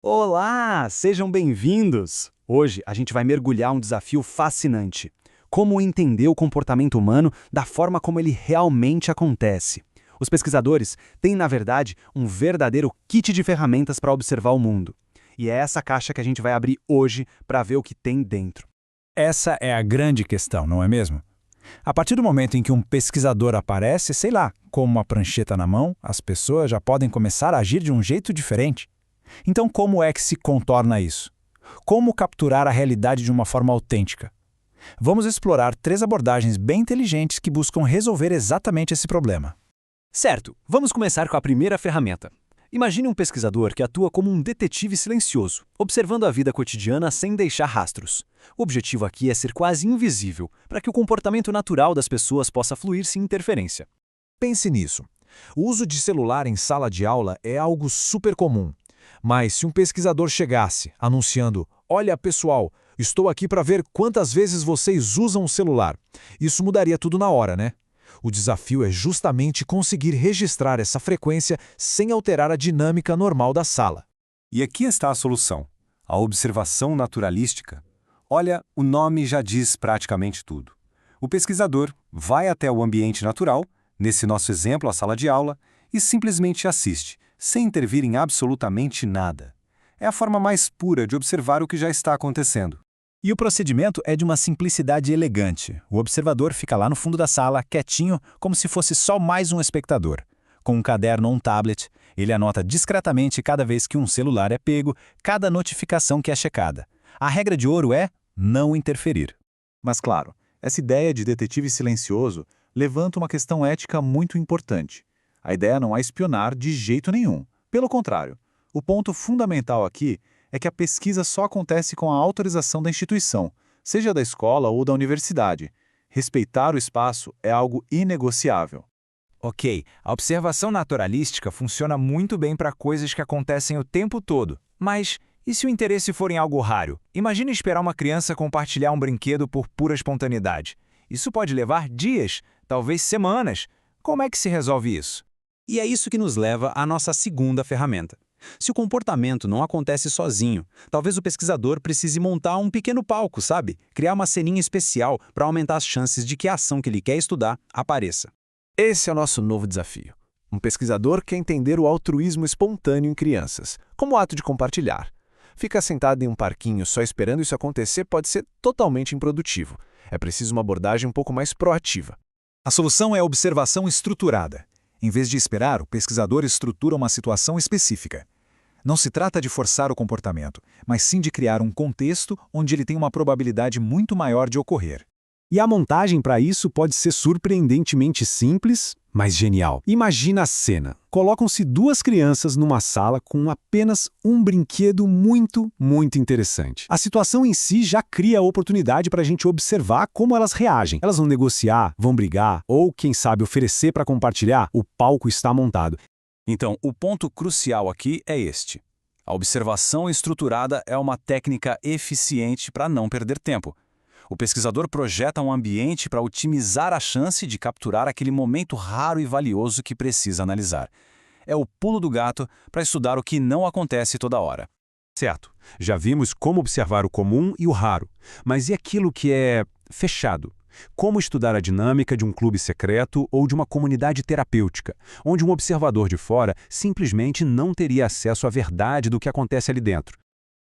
Olá, sejam bem-vindos! Hoje a gente vai mergulhar um desafio fascinante. Como entender o comportamento humano da forma como ele realmente acontece. Os pesquisadores têm, na verdade, um verdadeiro kit de ferramentas para observar o mundo. E é essa caixa que a gente vai abrir hoje para ver o que tem dentro. Essa é a grande questão, não é mesmo? A partir do momento em que um pesquisador aparece, sei lá, com uma prancheta na mão, as pessoas já podem começar a agir de um jeito diferente. Então, como é que se contorna isso? Como capturar a realidade de uma forma autêntica? Vamos explorar 3 abordagens bem inteligentes que buscam resolver exatamente esse problema. Certo, vamos começar com a primeira ferramenta. Imagine um pesquisador que atua como um detetive silencioso, observando a vida cotidiana sem deixar rastros. O objetivo aqui é ser quase invisível, para que o comportamento natural das pessoas possa fluir sem interferência. Pense nisso. O uso de celular em sala de aula é algo super comum. Mas se um pesquisador chegasse anunciando: "Olha, pessoal, estou aqui para ver quantas vezes vocês usam o celular", isso mudaria tudo na hora, né? O desafio é justamente conseguir registrar essa frequência sem alterar a dinâmica normal da sala. E aqui está a solução: a observação naturalística. Olha, o nome já diz praticamente tudo. O pesquisador vai até o ambiente natural, nesse nosso exemplo, a sala de aula, e simplesmente assiste, sem intervir em absolutamente nada. É a forma mais pura de observar o que já está acontecendo. E o procedimento é de uma simplicidade elegante. O observador fica lá no fundo da sala, quietinho, como se fosse só mais um espectador. Com um caderno ou um tablet, ele anota discretamente cada vez que um celular é pego, cada notificação que é checada. A regra de ouro é não interferir. Mas claro, essa ideia de detetive silencioso levanta uma questão ética muito importante. A ideia não é espionar de jeito nenhum. Pelo contrário, o ponto fundamental aqui é que a pesquisa só acontece com a autorização da instituição, seja da escola ou da universidade. Respeitar o espaço é algo inegociável. Ok, a observação naturalística funciona muito bem para coisas que acontecem o tempo todo. Mas e se o interesse for em algo raro? Imagine esperar uma criança compartilhar um brinquedo por pura espontaneidade. Isso pode levar dias, talvez semanas. Como é que se resolve isso? E é isso que nos leva à nossa segunda ferramenta. Se o comportamento não acontece sozinho, talvez o pesquisador precise montar um pequeno palco, sabe? Criar uma ceninha especial para aumentar as chances de que a ação que ele quer estudar apareça. Esse é o nosso novo desafio. Um pesquisador quer entender o altruísmo espontâneo em crianças, como o ato de compartilhar. Ficar sentado em um parquinho só esperando isso acontecer pode ser totalmente improdutivo. É preciso uma abordagem um pouco mais proativa. A solução é a observação estruturada. Em vez de esperar, o pesquisador estrutura uma situação específica. Não se trata de forçar o comportamento, mas sim de criar um contexto onde ele tem uma probabilidade muito maior de ocorrer. E a montagem para isso pode ser surpreendentemente simples, mas genial. Imagina a cena. Colocam-se 2 crianças numa sala com apenas um brinquedo muito interessante. A situação em si já cria a oportunidade para a gente observar como elas reagem. Elas vão negociar, vão brigar, ou, quem sabe, oferecer para compartilhar. O palco está montado. Então, o ponto crucial aqui é este. A observação estruturada é uma técnica eficiente para não perder tempo. O pesquisador projeta um ambiente para otimizar a chance de capturar aquele momento raro e valioso que precisa analisar. É o pulo do gato para estudar o que não acontece toda hora. Certo, já vimos como observar o comum e o raro, mas e aquilo que é fechado? Como estudar a dinâmica de um clube secreto ou de uma comunidade terapêutica, onde um observador de fora simplesmente não teria acesso à verdade do que acontece ali dentro?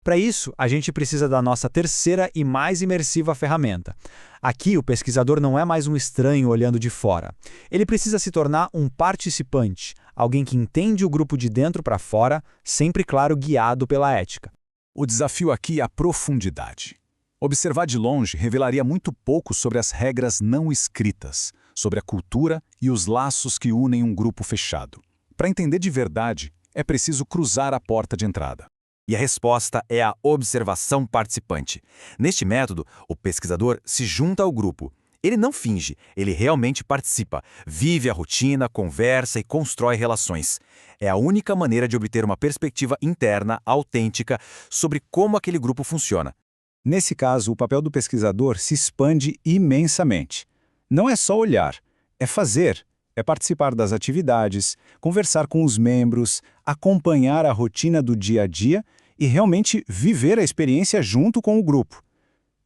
Para isso, a gente precisa da nossa terceira e mais imersiva ferramenta. Aqui, o pesquisador não é mais um estranho olhando de fora. Ele precisa se tornar um participante, alguém que entende o grupo de dentro para fora, sempre, claro, guiado pela ética. O desafio aqui é a profundidade. Observar de longe revelaria muito pouco sobre as regras não escritas, sobre a cultura e os laços que unem um grupo fechado. Para entender de verdade, é preciso cruzar a porta de entrada. E a resposta é a observação participante. Neste método, o pesquisador se junta ao grupo. Ele não finge, ele realmente participa, vive a rotina, conversa e constrói relações. É a única maneira de obter uma perspectiva interna, autêntica, sobre como aquele grupo funciona. Nesse caso, o papel do pesquisador se expande imensamente. Não é só olhar, é fazer. É participar das atividades, conversar com os membros, acompanhar a rotina do dia a dia e realmente viver a experiência junto com o grupo.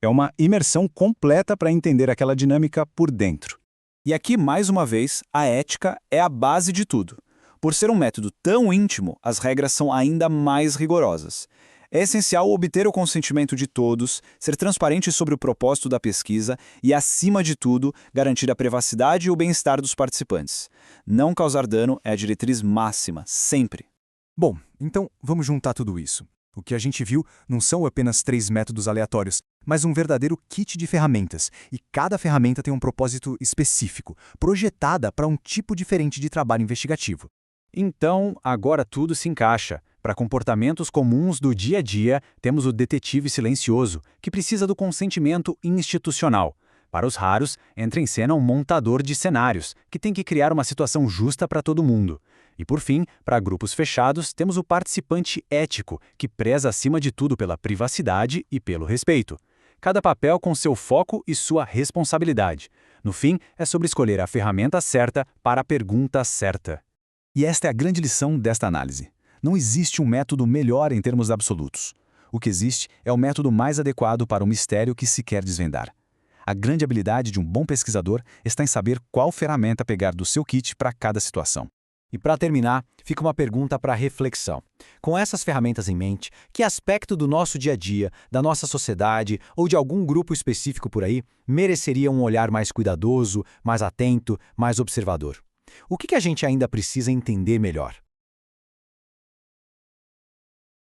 É uma imersão completa para entender aquela dinâmica por dentro. E aqui, mais uma vez, a ética é a base de tudo. Por ser um método tão íntimo, as regras são ainda mais rigorosas. É essencial obter o consentimento de todos, ser transparente sobre o propósito da pesquisa e, acima de tudo, garantir a privacidade e o bem-estar dos participantes. Não causar dano é a diretriz máxima, sempre. Bom, então vamos juntar tudo isso. O que a gente viu não são apenas 3 métodos aleatórios, mas um verdadeiro kit de ferramentas, e cada ferramenta tem um propósito específico, projetada para um tipo diferente de trabalho investigativo. Então, agora tudo se encaixa. Para comportamentos comuns do dia a dia, temos o detetive silencioso, que precisa do consentimento institucional. Para os raros, entra em cena um montador de cenários, que tem que criar uma situação justa para todo mundo. E por fim, para grupos fechados, temos o participante ético, que preza acima de tudo pela privacidade e pelo respeito. Cada papel com seu foco e sua responsabilidade. No fim, é sobre escolher a ferramenta certa para a pergunta certa. E esta é a grande lição desta análise. Não existe um método melhor em termos absolutos. O que existe é o método mais adequado para o mistério que se quer desvendar. A grande habilidade de um bom pesquisador está em saber qual ferramenta pegar do seu kit para cada situação. E para terminar, fica uma pergunta para reflexão. Com essas ferramentas em mente, que aspecto do nosso dia a dia, da nossa sociedade ou de algum grupo específico por aí mereceria um olhar mais cuidadoso, mais atento, mais observador? O que a gente ainda precisa entender melhor?